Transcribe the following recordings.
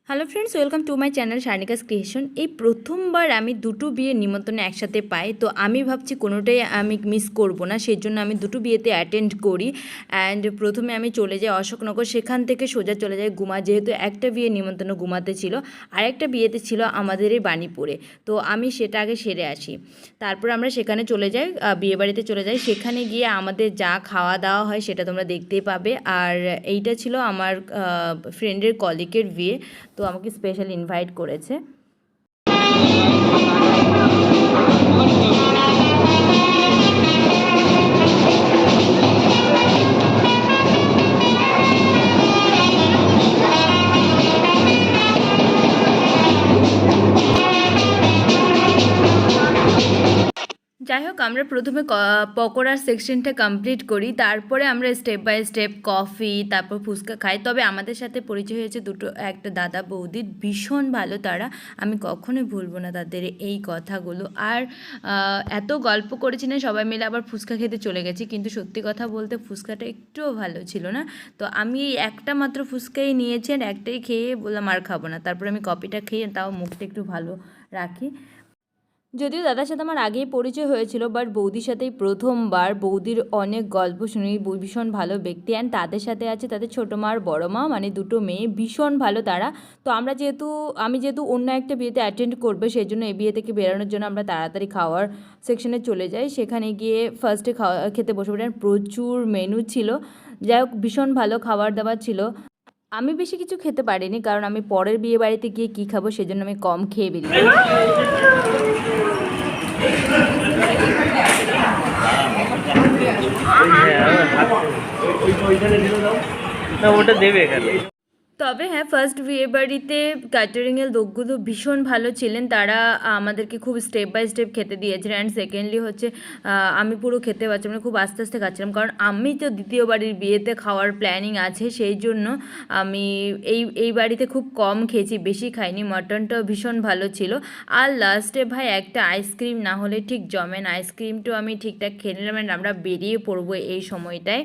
Hello friends, welcome to my channel শার্নিকাস creation. এই প্রথমবার আমি দুটো বিয়ের নিমন্ত্রণ একসাথে পাই, তো আমি ভাবছি কোনোটাই আমি মিস করব না, সেই জন্য আমি দুটো বিয়েতে অ্যাটেন্ড করি। অ্যান্ড প্রথমে আমি চলে যাই অশোকনগর, সেখান থেকে সোজা চলে যাই গুমা, যেহেতু একটা বিয়ের নিমন্ত্রণ গুমাতে ছিল আর একটা বিয়েতে ছিল আমাদের এই বাণীপুরে। তো আমি সেটা আগে সেরে আসি, তারপর আমরা সেখানে চলে যাই, বিয়েবাড়িতে চলে যাই। সেখানে গিয়ে আমাদের যা খাওয়া দাওয়া হয় সেটা তোমরা দেখতেই পাবে। আর এইটা ছিল আমার ফ্রেন্ডের কলিগের বিয়ে, তো আমাকে স্পেশাল ইনভাইট করেছে। যাই হোক, আমরা প্রথমে পকোড়ার সেকশনটা কমপ্লিট করি, তারপরে আমরা স্টেপ বাই স্টেপ কফি, তারপর ফুচকা খাই। তবে আমাদের সাথে পরিচয় হয়েছে একটা দাদা বৌদির, ভীষণ ভালো তারা, আমি কখনোই ভুলবো না তাদের এই কথাগুলো। আর এত গল্প করেছি না সবাই মিলে, আবার ফুচকা খেতে চলে গেছি, কিন্তু সত্যি কথা বলতে ফুচকাটা একটুও ভালো ছিল না। তো আমি একটা মাত্র ফুচকাই নিয়েছি আর একটাই খেয়ে বললাম আর খাবো না। তারপরে আমি কফিটা খেয়ে তাও মুখটা একটু ভালো রাখি। যদিও দাদার সাথে আমার আগেই পরিচয় হয়েছিল, বাট বৌদির সাথেই প্রথমবার। বৌদির অনেক গল্প শুনি, ভীষণ ভালো ব্যক্তি। অ্যান্ড তাদের সাথে আছে তাদের ছোটো মা আর বড়ো মা, মানে দুটো মেয়ে, ভীষণ ভালো তারা। তো আমি যেহেতু অন্য একটা বিয়েতে অ্যাটেন্ড করবে, সেই জন্য এই বিয়ে থেকে বেরোনোর জন্য আমরা তাড়াতাড়ি খাওয়ার সেকশনে চলে যাই। সেখানে গিয়ে ফার্স্টে খেতে বসে পড়ি। প্রচুর মেনু ছিল, যাই হোক ভীষণ ভালো খাবার দাবার ছিল। আমি বেশি কিছু খেতে পারিনি, কারণ আমি পরের বিয়ে বাড়িতে গিয়ে কী খাবো সেজন্য আমি কম খেয়ে বেরিয়ে। ওটা দেবে এখানে। তবে হ্যাঁ, ফার্স্ট বিয়েবাড়িতে ক্যাটারিংয়ের লোকগুলো ভীষণ ভালো ছিলেন, তারা আমাদেরকে খুব স্টেপ বাই স্টেপ খেতে দিয়েছিলেন। অ্যান্ড সেকেন্ডলি হচ্ছে আমি পুরো খেতে পারছিলাম না, খুব আস্তে আস্তে খাচ্ছিলাম, কারণ আমি তো দ্বিতীয় বাড়ির বিয়েতে খাওয়ার প্ল্যানিং আছে, সেই জন্য আমি এই বাড়িতে খুব কম খেয়েছি, বেশি খাইনি। মাটনটাও ভীষণ ভালো ছিল। আর লাস্টে ভাই একটা আইসক্রিম না হলে ঠিক জমে না, আইসক্রিমটাও আমি ঠিকঠাক খেয়ে নিলাম। অ্যান্ড আমরা বেরিয়ে পড়বো এই সময়টায়।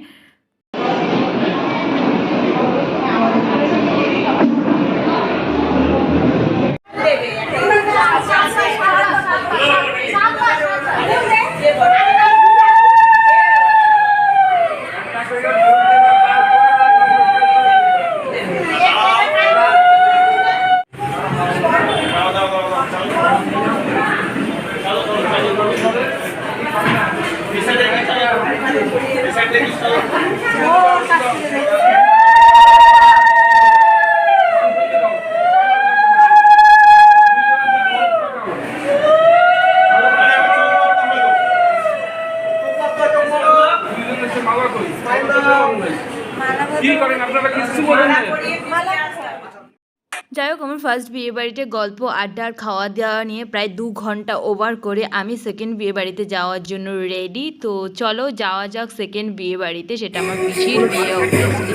যাই হোক, আমার ফার্স্ট বিয়েবাড়িতে গল্প আড্ডা আর খাওয়া দাওয়া নিয়ে প্রায় 2 ঘন্টা ওভার করে আমি সেকেন্ড বিয়েবাড়িতে যাওয়ার জন্য রেডি। তো চলো যাওয়া যাক সেকেন্ড বিয়েবাড়িতে, সেটা আমার পিসির বিয়ে অবভিয়াসলি।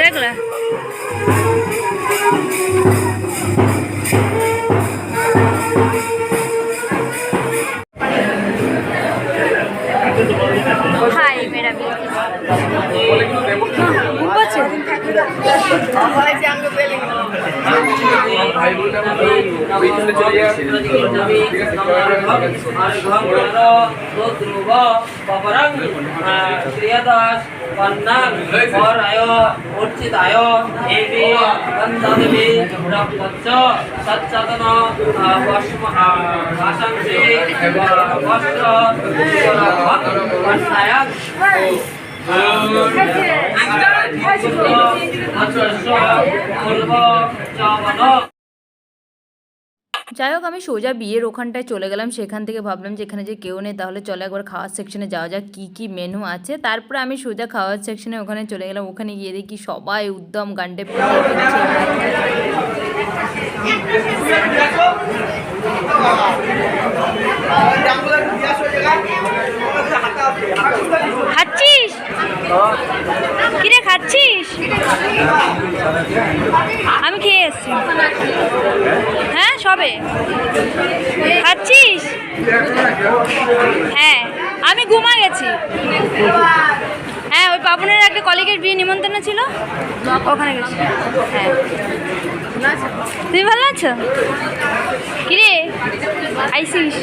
দেখলা हाय मेरा যাই হোক, আমি সোজা বিয়ের ওখানটায় চলে গেলাম। সেখান থেকে ভাবলাম যে এখানে যে কেউ নেই, তাহলে চলে একবার খাওয়ার সেকশনে যাওয়া যাক কী কী মেনু আছে। তারপরে আমি সোজা খাওয়ার সেকশনে ওখানে চলে গেলাম। ওখানে গিয়ে দেখি সবাই উদ্যম গান্ডে খাচ্ছিস, কিরে খাচ্ছিস? আমি খেয়ে এসছি। হ্যাঁ সবে খাচ্ছিস? হ্যাঁ আমি ঘুমা গেছি। হ্যাঁ বাবুনের একটা কলিগের বিয়ে নিমন্ত্রণ ছিল, ওখানে গেছি। হ্যাঁ, তুমি ভালো আছো? কিরে আইসিস?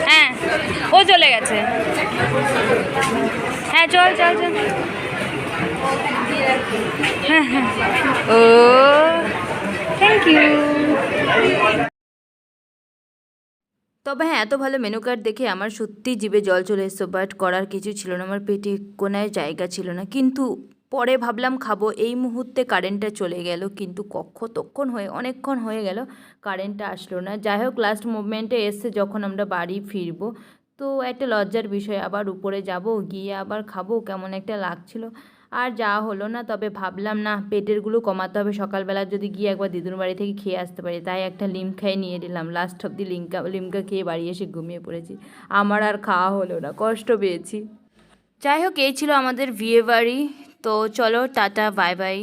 হ্যাঁ, ও চলে গেছে। হ্যাঁ, চল চল চল। হ্যাঁ হ্যাঁ, ও থ্যাংক ইউ। তবে হ্যাঁ, এত ভালো মেনু কার্ড দেখে আমার সত্যি জিভে জল চলে এসেছে, বাট করার কিছু ছিল না, আমার পেটে কোনায় জায়গা ছিল না। কিন্তু পরে ভাবলাম খাবো, এই মুহূর্তে কারেন্টটা চলে গেল, কিন্তু তখন হয়ে অনেকক্ষণ হয়ে গেল কারেন্টটা আসলো না। যাই হোক, লাস্ট মুভমেন্টে এসছে যখন আমরা বাড়ি ফিরবো, তো একটা লজ্জার বিষয়, আবার উপরে যাব, গিয়ে আবার খাবো, কেমন একটা লাগছিল। আর যাওয়া হলো না। তবে ভাবলাম না, পেটেরগুলো কমাতে হবে, সকালবেলা যদি গিয়ে একবার দিদুর বাড়ি থেকে খেয়ে আসতে পারি। তাই একটা লিমখাই নিয়ে নিলাম, লাস্ট অব্দি লিমকা খেয়ে বাড়ি এসে ঘুমিয়ে পড়েছি। আমার আর খাওয়া হলো না, কষ্ট পেয়েছি। যাই হোক, এই ছিল আমাদের বিয়ে বাড়ি। তো চলো, টাটা, বাই বাই।